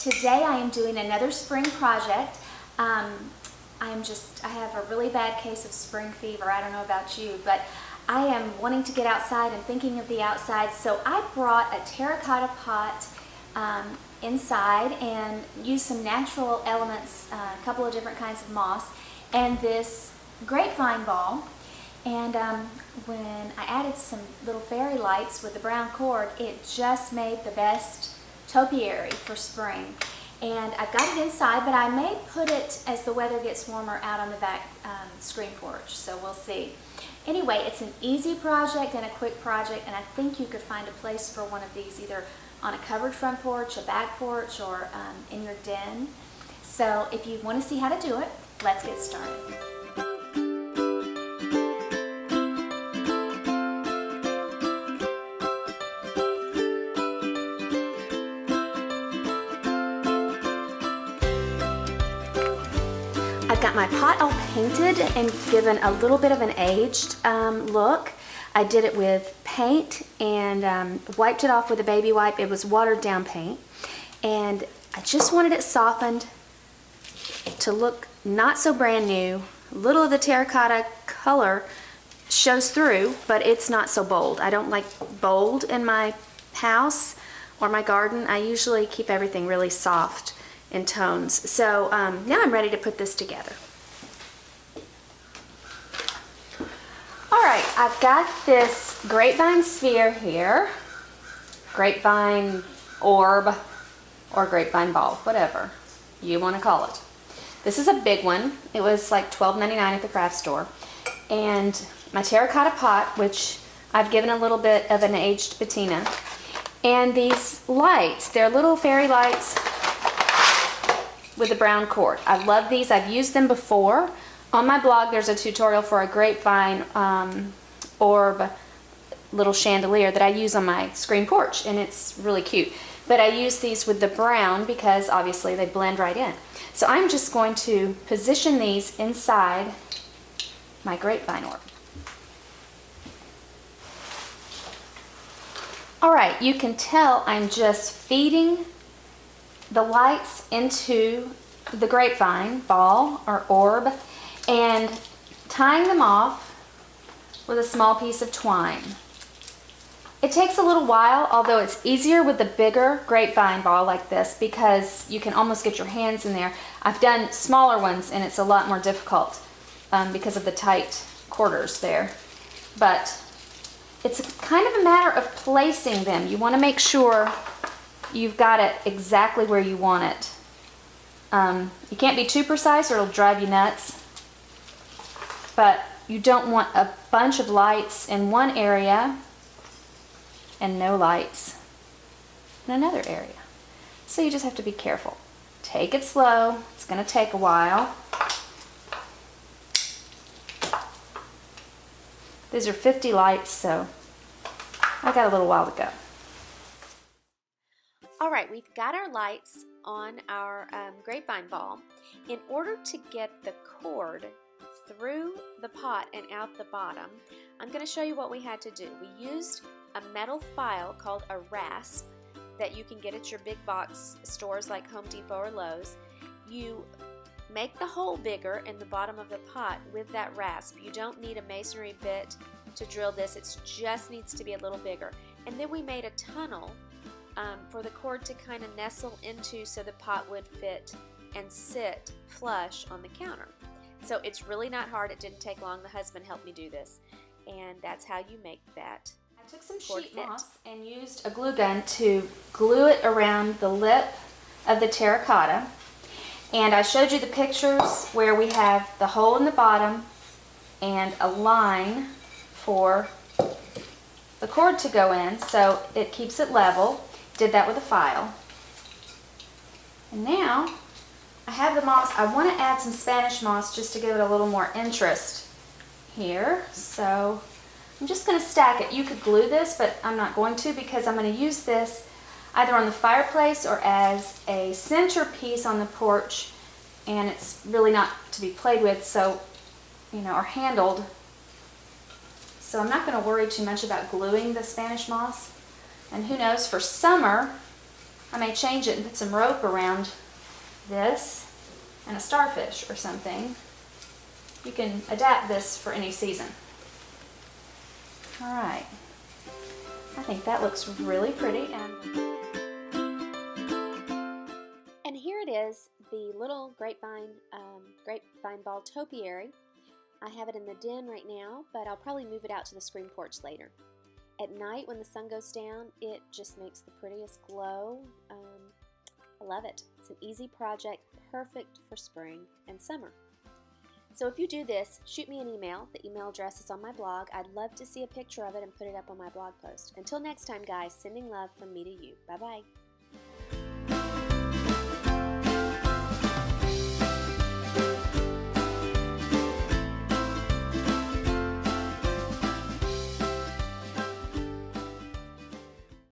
Today I am doing another spring project. I have a really bad case of spring fever. I don't know about you, but I am wanting to get outside and thinking of the outside. So I brought a terracotta pot inside and used some natural elements, a couple of different kinds of moss, and this grapevine ball. And when I added some little fairy lights with the brown cord, it just made the best topiary for spring. And I've got it inside, but I may put it, as the weather gets warmer, out on the back screen porch, so we'll see. Anyway, it's an easy project and a quick project, and I think you could find a place for one of these either on a covered front porch, a back porch, or in your den. So if you want to see how to do it, let's get started. I've got my pot all painted and given a little bit of an aged look. I did it with paint and wiped it off with a baby wipe. It was watered down paint, and I just wanted it softened to look not so brand new. A little of the terracotta color shows through, but it's not so bold. I don't like bold in my house or my garden. I usually keep everything really soft in tones. So now I'm ready to put this together. Alright, I've got this grapevine sphere here, grapevine orb, or grapevine ball, whatever you want to call it. This is a big one. It was like $12.99 at the craft store. And my terracotta pot, which I've given a little bit of an aged patina. And these lights, they're little fairy lights with a brown cord. I love these. I've used them before. On my blog there's a tutorial for a grapevine orb little chandelier that I use on my screen porch, and it's really cute. But I use these with the brown because obviously they blend right in. So I'm just going to position these inside my grapevine orb. Alright, you can tell I'm just feeding the lights into the grapevine ball or orb and tying them off with a small piece of twine. It takes a little while, although it's easier with the bigger grapevine ball like this because you can almost get your hands in there. I've done smaller ones and it's a lot more difficult because of the tight quarters there. But it's kind of a matter of placing them. You want to make sure you've got it exactly where you want it. You can't be too precise or it'll drive you nuts. But you don't want a bunch of lights in one area and no lights in another area. So you just have to be careful. Take it slow. It's going to take a while. These are 50 lights, so I've got a little while to go. Alright, we've got our lights on our grapevine ball. In order to get the cord through the pot and out the bottom, I'm going to show you what we had to do. We used a metal file called a rasp that you can get at your big box stores like Home Depot or Lowe's. You make the hole bigger in the bottom of the pot with that rasp. You don't need a masonry bit to drill this. It just needs to be a little bigger. And then we made a tunnel for the cord to kind of nestle into so the pot would fit and sit flush on the counter. So it's really not hard. It didn't take long. The husband helped me do this, and that's how you make that. I took some sheet moss and used a glue gun to glue it around the lip of the terracotta, and I showed you the pictures where we have the hole in the bottom and a line for the cord to go in so it keeps it level. Did that with a file. And now I have the moss. I want to add some Spanish moss just to give it a little more interest here. So I'm just going to stack it. You could glue this, but I'm not going to because I'm going to use this either on the fireplace or as a centerpiece on the porch, and it's really not to be played with, so, you know, or handled. So I'm not going to worry too much about gluing the Spanish moss. And who knows, for summer, I may change it and put some rope around this and a starfish or something. You can adapt this for any season. All right, I think that looks really pretty. And here it is, the little grapevine ball topiary. I have it in the den right now, but I'll probably move it out to the screen porch later. At night when the sun goes down, it just makes the prettiest glow. I love it. It's an easy project, perfect for spring and summer. So if you do this, shoot me an email. The email address is on my blog. I'd love to see a picture of it and put it up on my blog post. Until next time, guys, sending love from me to you. Bye-bye.